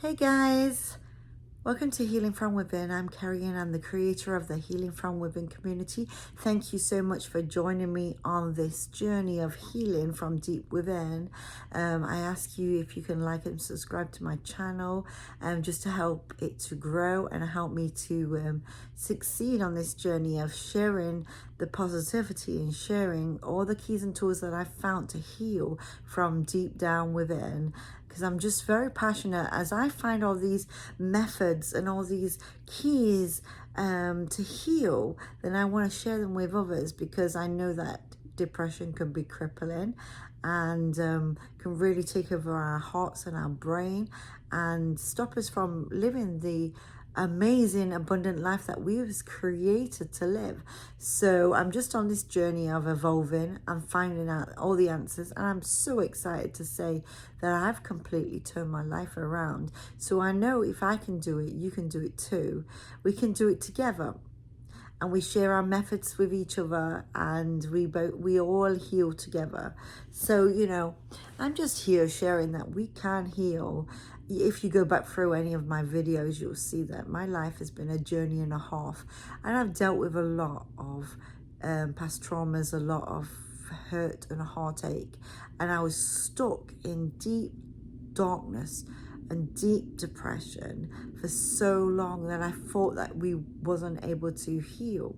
Hey guys, welcome to Healing from Within. I'm Carrie and I'm the creator of the Healing from Within community. Thank you so much for joining me on this journey of healing from deep within. I ask you if you can like and subscribe to my channel just to help it to grow and help me to succeed on this journey of sharing the positivity and sharing all the keys and tools that I've found to heal from deep down within, because I'm just very passionate as I find all these methods and all these keys to heal, then I want to share them with others, because I know that depression can be crippling and can really take over our hearts and our brain and stop us from living the amazing abundant life that we was created to live. So I'm just on this journey of evolving and finding out all the answers, and I'm so excited to say that I've completely turned my life around. So I know if I can do it, you can do it too. We can do it together, and we share our methods with each other, and we all heal together. So I'm just here sharing that we can heal. If you go back through any of my videos, you'll see that my life has been a journey and a half, and I've dealt with a lot of past traumas, a lot of hurt and heartache, and I was stuck in deep darkness and deep depression for so long that I thought that we wasn't able to heal.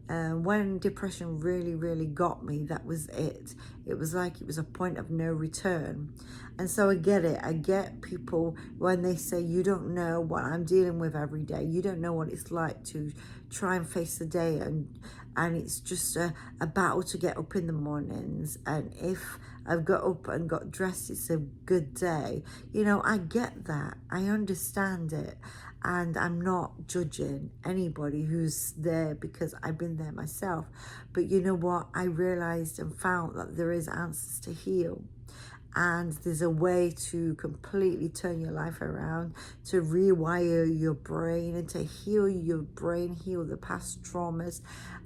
When depression really got me, that was it. It was like it was a point of no return. And so I get it. I get people when they say, you don't know what I'm dealing with every day. You don't know what it's like to try and face the day, and it's just a battle to get up in the mornings. And if I've got up and got dressed, it's a good day. I get that. I understand it. And I'm not judging anybody who's there, because I've been there myself. But you know what? I realized and found that there is answers to heal. And there's a way to completely turn your life around, to rewire your brain and to heal your brain, heal the past traumas.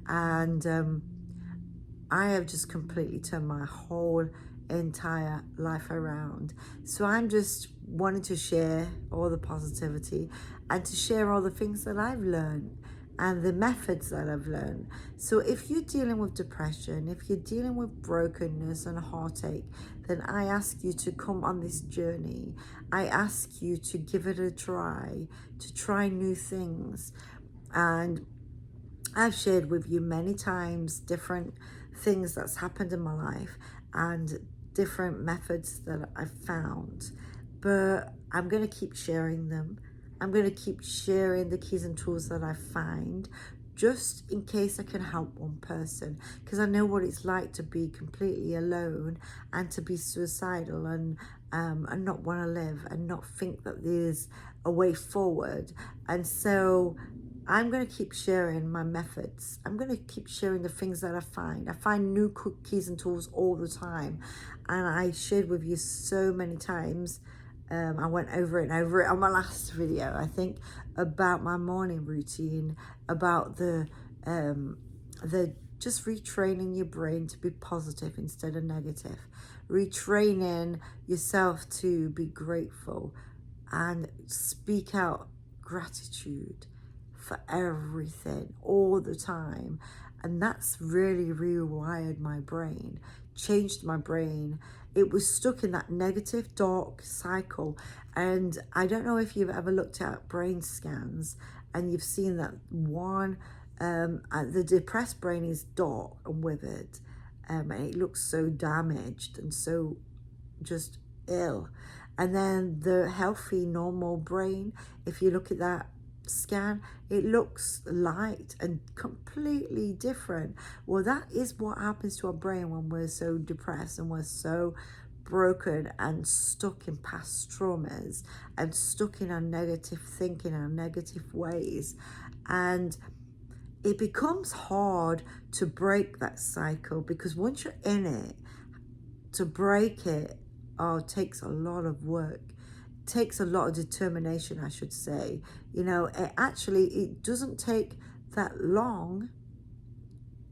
And I have just completely turned my whole entire life around. So I'm just wanting to share all the positivity and to share all the things that I've learned and the methods that I've learned. So if you're dealing with depression, if you're dealing with brokenness and heartache, then I ask you to come on this journey. I ask you to give it a try, to try new things. And I've shared with you many times different things that's happened in my life and different methods that I've found, but I'm going to keep sharing them. I'm going to keep sharing the keys and tools that I find, just in case I can help one person, because I know what it's like to be completely alone and to be suicidal and not want to live and not think that there's a way forward. And so I'm going to keep sharing my methods. I'm going to keep sharing the things that I find. I find new keys and tools all the time. And I shared with you so many times. I went over it and over it on my last video, I think, about my morning routine, about the just retraining your brain to be positive instead of negative, retraining yourself to be grateful and speak out gratitude for everything all the time. And that's really rewired my brain, changed my brain. It was stuck in that negative dark cycle. And I don't know if you've ever looked at brain scans and you've seen that one, the depressed brain is dark and withered, and it looks so damaged and so just ill. And then the healthy normal brain, if you look at that scan, it looks light and completely different. Well, that is what happens to our brain when we're so depressed and we're so broken and stuck in past traumas and stuck in our negative thinking, our negative ways. And it becomes hard to break that cycle, because once you're in it, to break it takes a lot of work, takes a lot of determination, I should say. It doesn't take that long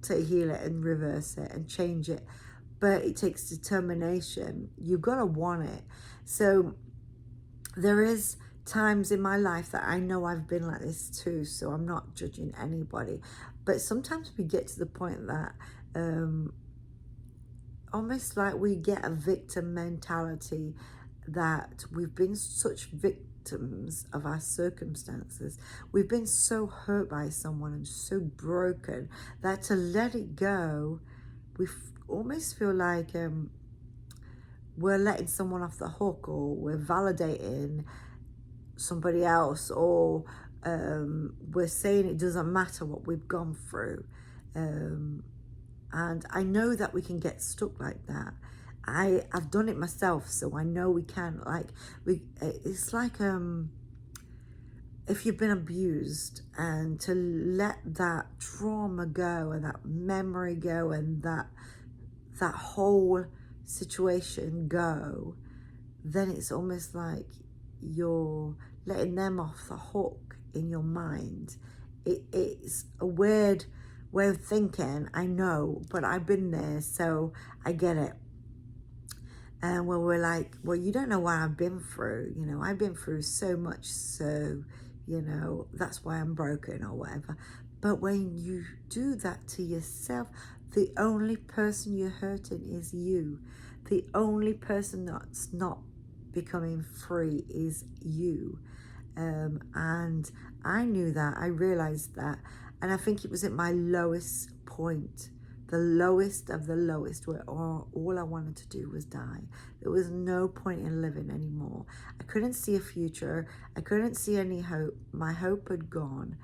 to heal it and reverse it and change it, but it takes determination. You've got to want it. So there is times in my life that I know I've been like this too, so I'm not judging anybody. But sometimes we get to the point that almost like we get a victim mentality, that we've been such victims of our circumstances. We've been so hurt by someone and so broken that to let it go, we almost feel like we're letting someone off the hook, or we're validating somebody else, or we're saying it doesn't matter what we've gone through. And I know that we can get stuck like that. I've done it myself, so I know we can. Like it's like if you've been abused, and to let that trauma go and that memory go and that whole situation go, then it's almost like you're letting them off the hook in your mind. It's a weird way of thinking, I know, but I've been there, so I get it. And where we're like, well, you don't know what I've been through. You know, I've been through so much, so, you know, that's why I'm broken or whatever. But when you do that to yourself, the only person you're hurting is you. The only person that's not becoming free is you. And I knew that, I realized that. And I think it was at my lowest point, the lowest of the lowest, where all I wanted to do was die. There was no point in living anymore. I couldn't see a future. I couldn't see any hope. My hope had gone.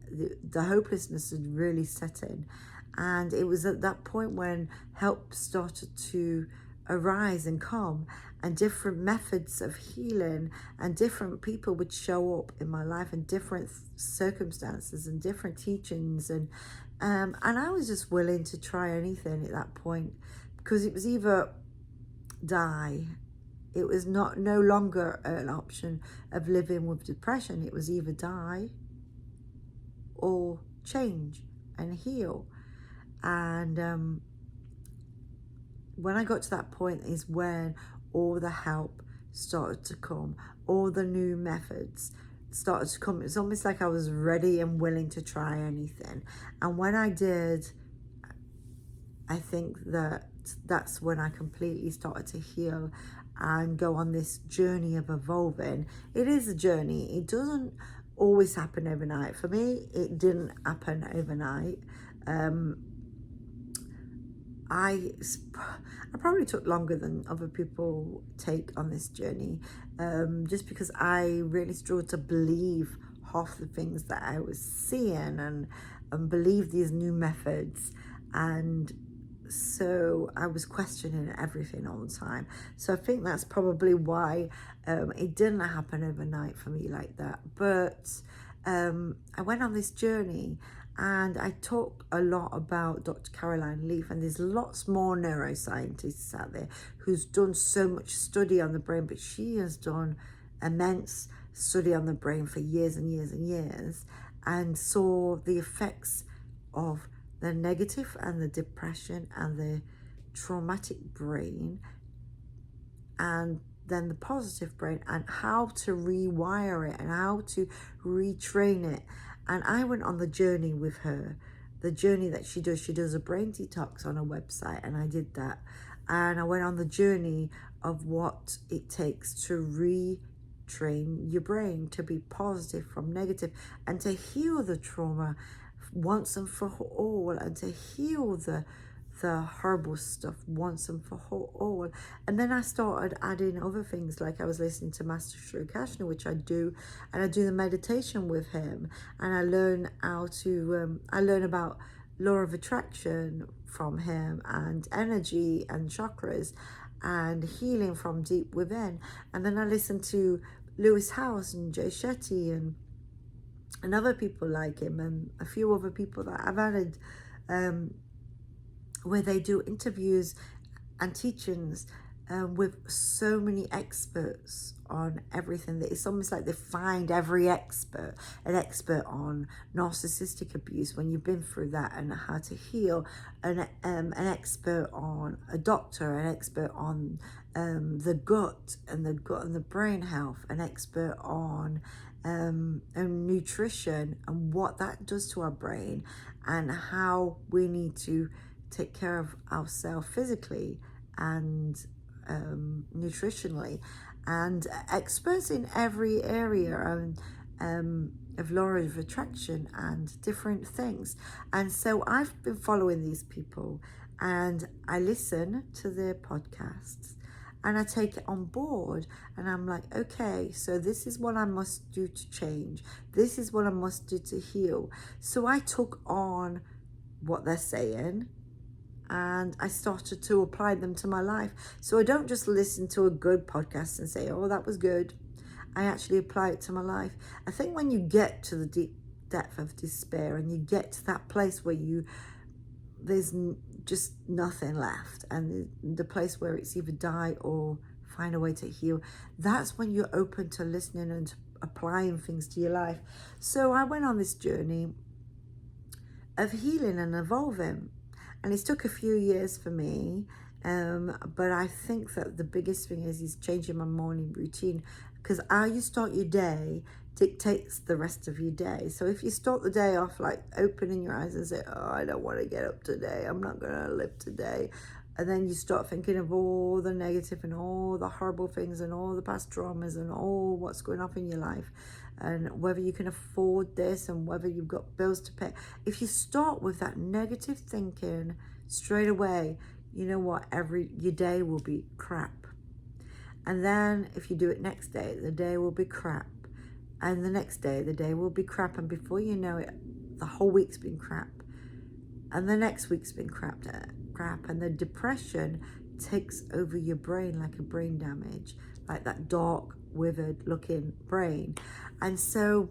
The hopelessness had really set in. And it was at that point when help started to arise and come, and different methods of healing and different people would show up in my life, and different circumstances and different teachings, and I was just willing to try anything at that point, because it was either die. It was no longer an option of living with depression. It was either die or change and heal. And when I got to that point is when all the help started to come, all the new methods started to come. It's almost like I was ready and willing to try anything. And when I did, I think that's when I completely started to heal and go on this journey of evolving. It is a journey. It doesn't always happen overnight. For me, it didn't happen overnight. I probably took longer than other people take on this journey, just because I really struggled to believe half the things that I was seeing, and believe these new methods. And so I was questioning everything all the time. So I think that's probably why it didn't happen overnight for me like that. But I went on this journey, and I talk a lot about Dr. Caroline Leaf, and there's lots more neuroscientists out there who's done so much study on the brain, but she has done immense study on the brain for years and years and years, and saw the effects of the negative and the depression and the traumatic brain, and then the positive brain, and how to rewire it and how to retrain it. And I went on the journey with her, the journey that she does. She does a brain detox on her website, and I did that. And I went on the journey of what it takes to retrain your brain to be positive from negative, and to heal the trauma once and for all, and to heal the horrible stuff once and for all. And then I started adding other things, like I was listening to Master Shri Krishna, which I do, and I do the meditation with him, and I learn how to I learn about law of attraction from him, and energy and chakras and healing from deep within. And then I listen to Lewis House and Jay Shetty and other people like him, and a few other people that I've added, where they do interviews and teachings with so many experts on everything. That it's almost like they find every expert, an expert on narcissistic abuse when you've been through that and how to heal, an expert on a doctor, an expert on the gut and the brain health, an expert on nutrition and what that does to our brain, and how we need to take care of ourselves physically and nutritionally, and experts in every area of law of attraction and different things. And so I've been following these people, and I listen to their podcasts and I take it on board, and I'm like, okay, so this is what I must do to change. This is what I must do to heal. So I took on what they're saying, and I started to apply them to my life. So I don't just listen to a good podcast and say, oh, that was good. I actually apply it to my life. I think when you get to the deep depth of despair and you get to that place where there's just nothing left, and the place where it's either die or find a way to heal, that's when you're open to listening and to applying things to your life. So I went on this journey of healing and evolving, and it's took a few years for me, but I think that the biggest thing is changing my morning routine, because how you start your day dictates the rest of your day. So if you start the day off like opening your eyes and say, oh, I don't want to get up today, I'm not going to live today, and then you start thinking of all the negative and all the horrible things and all the past traumas and all what's going on in your life, and whether you can afford this and whether you've got bills to pay. If you start with that negative thinking straight away, you know what, your day will be crap. And then if you do it next day, the day will be crap. And the next day, the day will be crap. And before you know it, the whole week's been crap. And the next week's been crap. And the depression takes over your brain like a brain damage, like that dark, withered looking brain. And so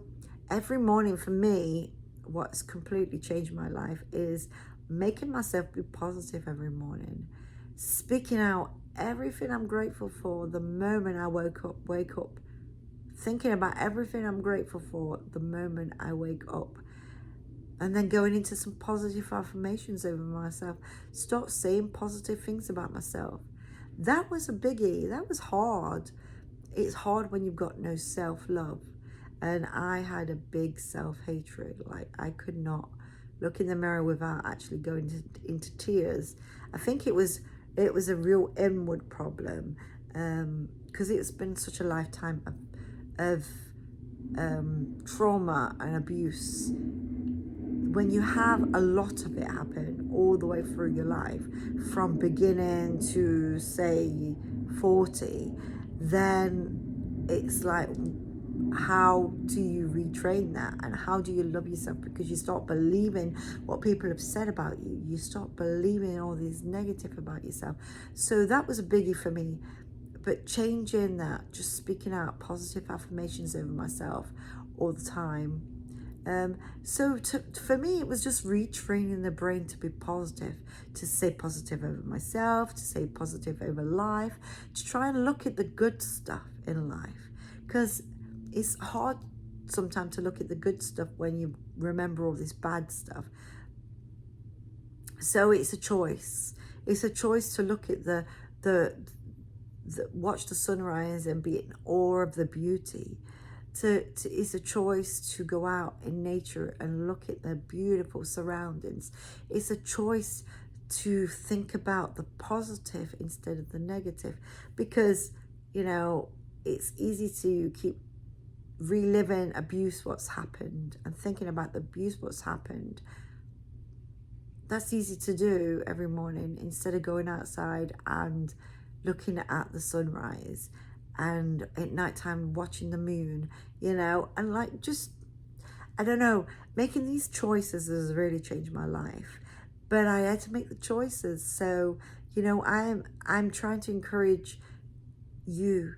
every morning for me, what's completely changed my life is making myself be positive every morning, speaking out everything I'm grateful for the moment I wake up, thinking about everything I'm grateful for the moment I wake up, and then going into some positive affirmations over myself. Start saying positive things about myself. That was a biggie. That was hard. It's hard when you've got no self-love. And I had a big self-hatred. Like, I could not look in the mirror without actually going into tears. I think it was a real inward problem, because it's been such a lifetime of trauma and abuse. When you have a lot of it happen all the way through your life, from beginning to say 40, then it's like, how do you retrain that, and how do you love yourself? Because you start believing what people have said about you. You start believing all these negative about yourself. So that was a biggie for me. But changing that, just speaking out positive affirmations over myself all the time. So for me, it was just retraining the brain to be positive, to say positive over myself, to say positive over life, to try and look at the good stuff in life. Because it's hard sometimes to look at the good stuff when you remember all this bad stuff. So it's a choice. It's a choice to look at the watch the sunrise and be in awe of the beauty. It's a choice to go out in nature and look at the beautiful surroundings. It's a choice to think about the positive instead of the negative, because, you know, it's easy to keep reliving abuse, what's happened, and thinking about the abuse, what's happened. That's easy to do every morning instead of going outside and looking at the sunrise, and at nighttime watching the moon, you know, and like, just, I don't know, making these choices has really changed my life. But I had to make the choices. So, you know, I'm trying to encourage you,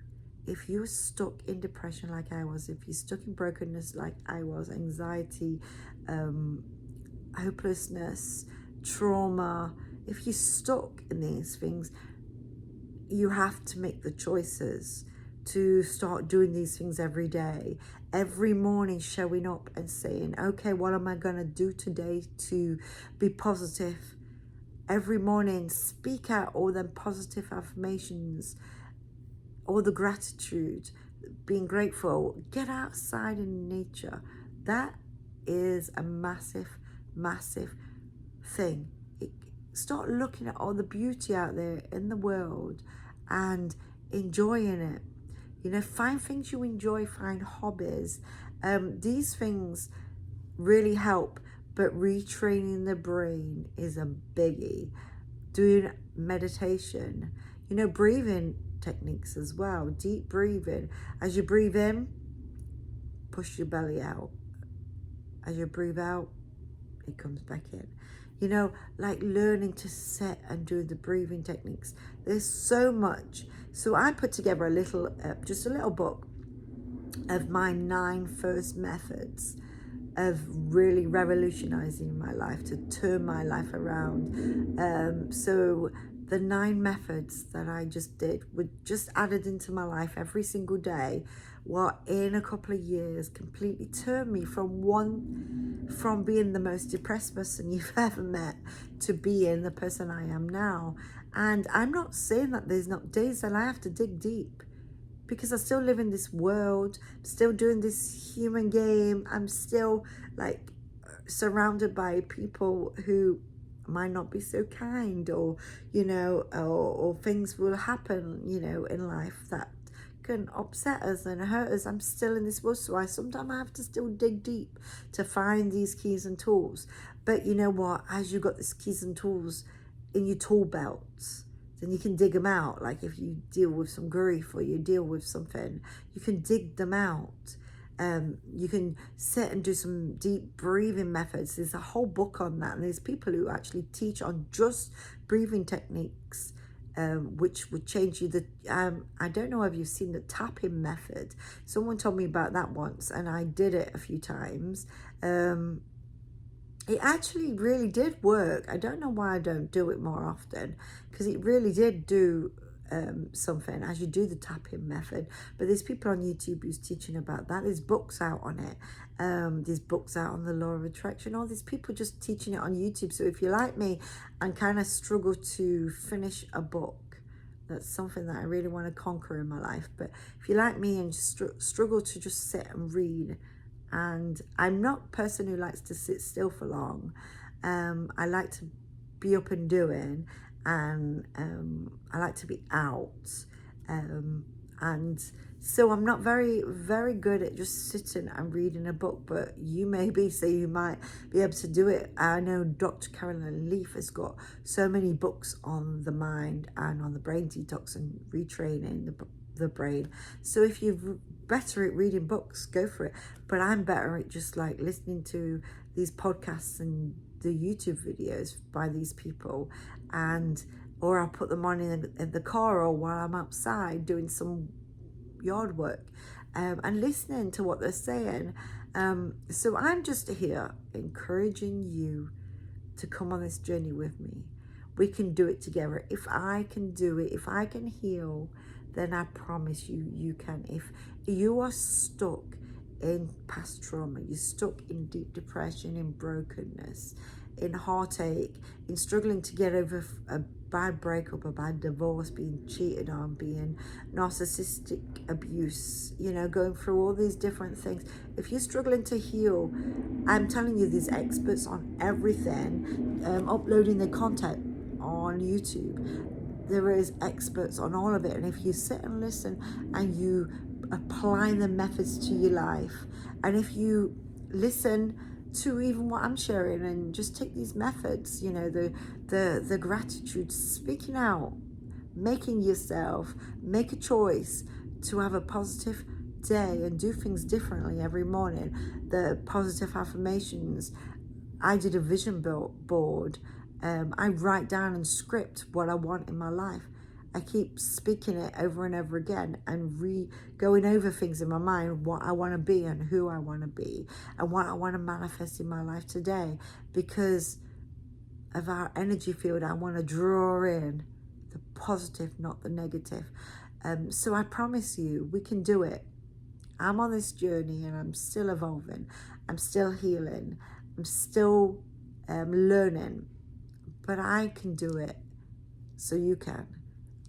if you're stuck in depression like I was, if you're stuck in brokenness like I was, anxiety, hopelessness, trauma, if you're stuck in these things, you have to make the choices to start doing these things every day. Every morning showing up and saying, okay, what am I going to do today to be positive? Every morning speak out all them positive affirmations, all the gratitude, being grateful. Get outside in nature. That is a massive, massive thing. Start looking at all the beauty out there in the world and enjoying it. You know, find things you enjoy, find hobbies. These things really help, but retraining the brain is a biggie. Doing meditation, you know, breathing techniques as well, deep breathing. As you breathe in, push your belly out. As you breathe out, it comes back in. You know, like learning to sit and do the breathing techniques. There's so much. So I put together a little, just a little book of my 9 first methods of really revolutionizing my life, to turn my life around. So the 9 methods that I just did were just added into my life every single day, what in a couple of years completely turned me from being the most depressed person you've ever met to being the person I am now. And I'm not saying that there's not days that I have to dig deep, because I still live in this world, still doing this human game. I'm still like surrounded by people who might not be so kind, or, you know, or things will happen, you know, in life that can upset us and hurt us. I'm still in this world, so I sometimes have to still dig deep to find these keys and tools. But you know what, as you got these keys and tools in your tool belts, then you can dig them out. Like if you deal with some grief or you deal with something, you can dig them out. You can sit and do some deep breathing methods. There's a whole book on that, and there's people who actually teach on just breathing techniques, which would change you. I don't know if you've seen the tapping method. Someone told me about that once, and I did it a few times. It actually really did work. I don't know why I don't do it more often, because it really did do something as you do the tapping method. But there's people on YouTube who's teaching about that. There's books out on it. There's books out on the law of attraction. All these people just teaching it on YouTube. So if you're like me and kind of struggle to finish a book, that's something that I really want to conquer in my life. But if you're like me and struggle to just sit and read, and I'm not a person who likes to sit still for long. I like to be up and doing, and I like to be out. And so I'm not very, very good at just sitting and reading a book, but you may be, so you might be able to do it. I know Dr. Carolyn Leaf has got so many books on the mind and on the brain detox and retraining the brain. So if you're better at reading books, go for it. But I'm better at just like listening to these podcasts and the YouTube videos by these people, or I'll put them on in the car, or while I'm outside doing some yard work, and listening to what they're saying. So I'm just here encouraging you to come on this journey with me. We can do it together. If I can do it, if I can heal, then I promise you, you can. If you are stuck in past trauma, you're stuck in deep depression, in brokenness, in heartache, in struggling to get over a bad breakup, a bad divorce, being cheated on, being narcissistic abuse, you know, going through all these different things. If you're struggling to heal, I'm telling you, there's experts on everything, uploading their content on YouTube. There is experts on all of it. And if you sit and listen and you apply the methods to your life, and if you listen to even what I'm sharing and just take these methods, you know, the gratitude, speaking out, making yourself make a choice to have a positive day and do things differently every morning, the positive affirmations. I did a vision board. I write down and script what I want in my life. I keep speaking it over and over again and going over things in my mind, what I want to be and who I want to be and what I want to manifest in my life today. Because of our energy field, I want to draw in the positive, not the negative. So I promise you, we can do it. I'm on this journey and I'm still evolving. I'm still healing. I'm still learning. But I can do it, so you can.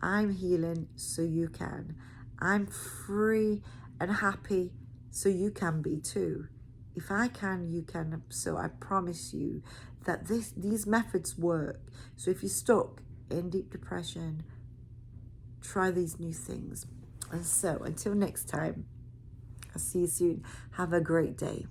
I'm healing, so you can. I'm free and happy, so you can be too. If I can, you can. So I promise you that these methods work. So if you're stuck in deep depression, try these new things. And so until next time, I'll see you soon. Have a great day.